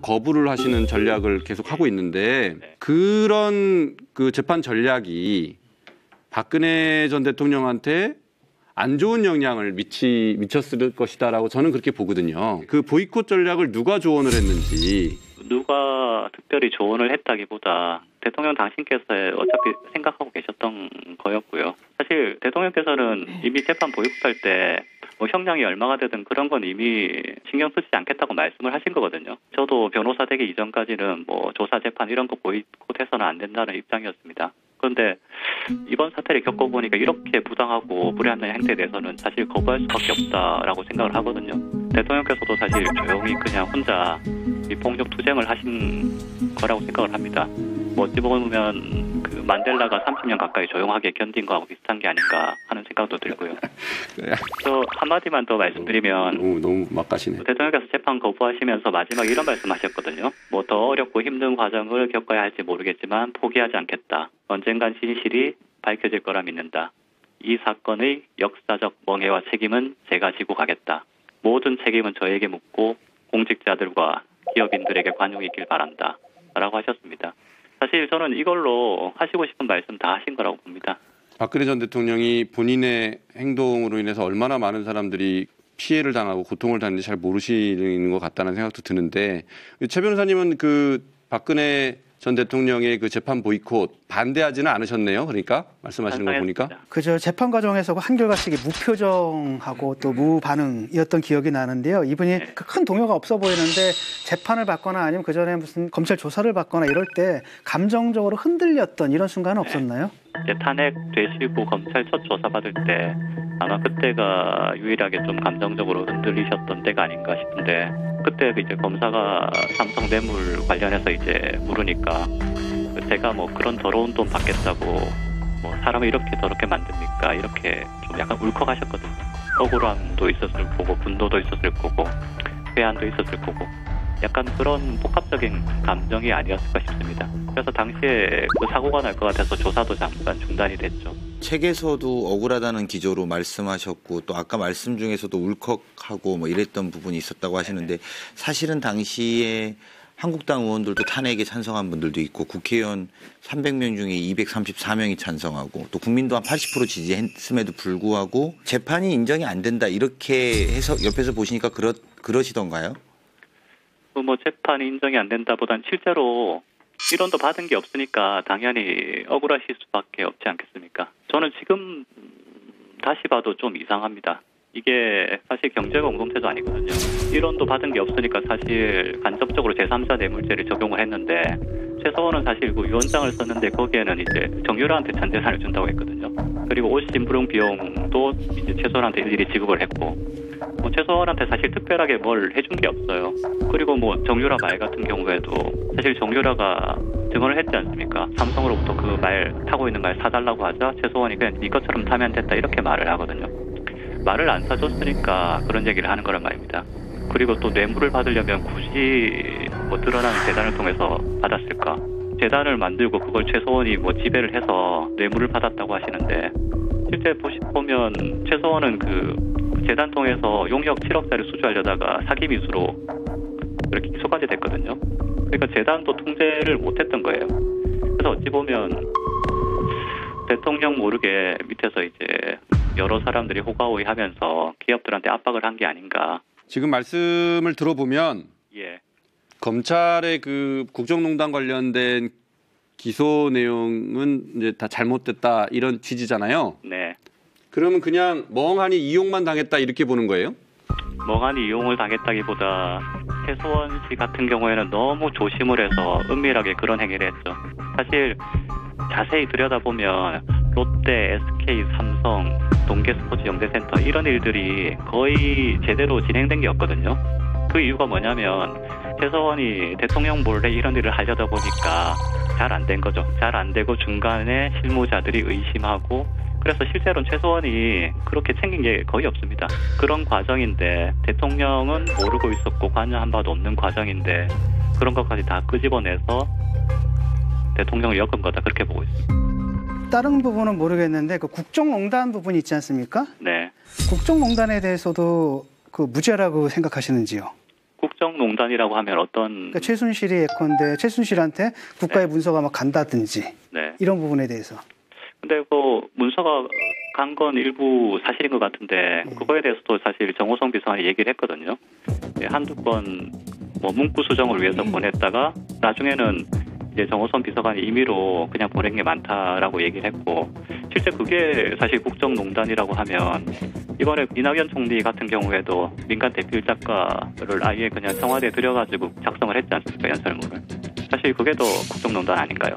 거부를 하시는 전략을 계속 하고 있는데 그런 그 재판 전략이 박근혜 전 대통령한테 안 좋은 영향을 미쳤을 것이다라고 저는 그렇게 보거든요. 그 보이콧 전략을 누가 조언을 했는지. 누가 특별히 조언을 했다기보다 대통령 당신께서 어차피 생각하고 계셨던 거였고요. 사실 대통령께서는 이미 재판 보이콧할 때 뭐 형량이 얼마가 되든 그런 건 이미 신경 쓰지 않겠다고 말씀을 하신 거거든요. 저도 변호사 되기 이전까지는 뭐 조사 재판 이런 거 보이콧해서는 안 된다는 입장이었습니다. 그런데 이번 사태를 겪어보니까 이렇게 부당하고 무례한 행태에 대해서는 사실 거부할 수밖에 없다라고 생각을 하거든요. 대통령께서도 사실 조용히 그냥 혼자 이 폭력 투쟁을 하신 거라고 생각을 합니다. 뭐 어찌 보면 그 만델라가 30년 가까이 조용하게 견딘 거하고 비슷한 게 아닌가 하는 생각도 들고요. 또 한마디만 더 말씀드리면 너무 막가시네. 대통령께서 재판 거부하시면서 마지막에 이런 말씀하셨거든요. 뭐 더 어렵고 힘든 과정을 겪어야 할지 모르겠지만 포기하지 않겠다. 언젠간 진실이 밝혀질 거라 믿는다. 이 사건의 역사적 멍해와 책임은 제가 지고 가겠다. 모든 책임은 저에게 묻고 공직자들과 기업인들에게 관용이 있길 바란다. 라고 하셨습니다. 사실 저는 이걸로 하시고 싶은 말씀 다 하신 거라고 봅니다. 박근혜 전 대통령이 본인의 행동으로 인해서 얼마나 많은 사람들이 피해를 당하고 고통을 당하는지 잘 모르시는 것 같다는 생각도 드는데 최 변호사님은 그 박근혜 전 대통령의 그 재판 보이콧 반대하지는 않으셨네요. 그러니까 말씀하시는 거 보니까. 그저 재판 과정에서 한결같이 무표정하고 또 무반응이었던 기억이 나는데요. 이분이 큰 동요가 없어 보이는데 재판을 받거나 아니면 그 전에 무슨 검찰 조사를 받거나 이럴 때 감정적으로 흔들렸던 이런 순간은 없었나요? 이제 탄핵되시고 검찰 첫 조사 받을 때 아마 그때가 유일하게 좀 감정적으로 흔들리셨던 때가 아닌가 싶은데 그때 이제 검사가 삼성 뇌물 관련해서 이제 물으니까 제가 뭐 그런 더러운 돈 받겠다고 뭐 사람을 이렇게 더럽게 만듭니까? 이렇게 좀 약간 울컥하셨거든요. 억울함도 있었을 거고 분노도 있었을 거고 회한도 있었을 거고 약간 그런 복합적인 감정이 아니었을까 싶습니다. 그래서 당시에 그 사고가 날 것 같아서 조사도 잠깐 중단이 됐죠. 책에서도 억울하다는 기조로 말씀하셨고 또 아까 말씀 중에서도 울컥하고 뭐 이랬던 부분이 있었다고 하시는데 사실은 당시에 한국당 의원들도 탄핵에 찬성한 분들도 있고 국회의원 300명 중에 234명이 찬성하고 또 국민도 한 80% 지지했음에도 불구하고 재판이 인정이 안 된다 이렇게 해서 옆에서 보시니까 그러시던가요? 뭐 재판이 인정이 안 된다보단 실제로 실언도 받은 게 없으니까 당연히 억울하실 수밖에 없지 않겠습니까? 저는 지금 다시 봐도 좀 이상합니다. 이게 사실 경제공동체도 아니거든요. 실언도 받은 게 없으니까 사실 간접적으로 제3자 뇌물죄를 적용을 했는데 최서원은 사실 그 위원장을 썼는데 거기에는 이제 정유라한테 전재산을 준다고 했거든요. 그리고 옷 심부름 비용도 이제 최서원한테 일일이 지급을 했고 뭐 최서원한테 사실 특별하게 뭘 해준 게 없어요. 그리고 뭐 정유라 말 같은 경우에도 사실 정유라가 증언을 했지 않습니까? 삼성으로부터 그 말 타고 있는 말 사달라고 하자 최서원이 그냥 네 것처럼 타면 됐다 이렇게 말을 하거든요. 말을 안 사줬으니까 그런 얘기를 하는 거란 말입니다. 그리고 또 뇌물을 받으려면 굳이 뭐 드러나는 재단을 통해서 받았을까? 재단을 만들고 그걸 최서원이 뭐 지배를 해서 뇌물을 받았다고 하시는데 실제 보면 최서원은 그 재단 통해서 용역 7억짜리 수주하려다가 사기 미수로 이렇게 기소까지 됐거든요. 그러니까 재단도 통제를 못했던 거예요. 그래서 어찌 보면 대통령 모르게 밑에서 이제 여러 사람들이 호가호위하면서 기업들한테 압박을 한 게 아닌가. 지금 말씀을 들어보면 예. 검찰의 그 국정농단 관련된 기소 내용은 이제 다 잘못됐다 이런 취지잖아요. 네. 그러면 그냥 멍하니 이용만 당했다 이렇게 보는 거예요? 멍하니 이용을 당했다기보다 최서원 씨 같은 경우에는 너무 조심을 해서 은밀하게 그런 행위를 했죠. 사실 자세히 들여다보면 롯데, SK, 삼성, 동계스포츠 영대센터 이런 일들이 거의 제대로 진행된 게 없거든요. 그 이유가 뭐냐면 최서원이 대통령 몰래 이런 일을 하려다 보니까 잘 안 된 거죠. 잘 안 되고 중간에 실무자들이 의심하고 그래서 실제로는 최서원이 그렇게 챙긴 게 거의 없습니다. 그런 과정인데 대통령은 모르고 있었고 관여한 바도 없는 과정인데 그런 것까지 다 끄집어내서 대통령을 엮은 거다 그렇게 보고 있습니다. 다른 부분은 모르겠는데 그 국정농단 부분이 있지 않습니까? 네. 국정농단에 대해서도 그 무죄라고 생각하시는지요? 국정농단이라고 하면 어떤 그러니까 최순실이 예컨대 최순실한테 국가의 문서가 막 간다든지 네. 이런 부분에 대해서. 근데 그 문서가 간 건 일부 사실인 것 같은데 그거에 대해서도 사실 정호성 비서관이 얘기를 했거든요. 예, 한두 건 뭐 문구 수정을 위해서 보냈다가 나중에는 이제 정호성 비서관이 임의로 그냥 보낸 게 많다라고 얘기를 했고 실제 그게 사실 국정농단이라고 하면 이번에 이낙연 총리 같은 경우에도 민간 대필 작가를 아예 그냥 청와대에 들여가지고 작성을 했지 않습니까? 연설문을. 사실 그게 더 국정농단 아닌가요?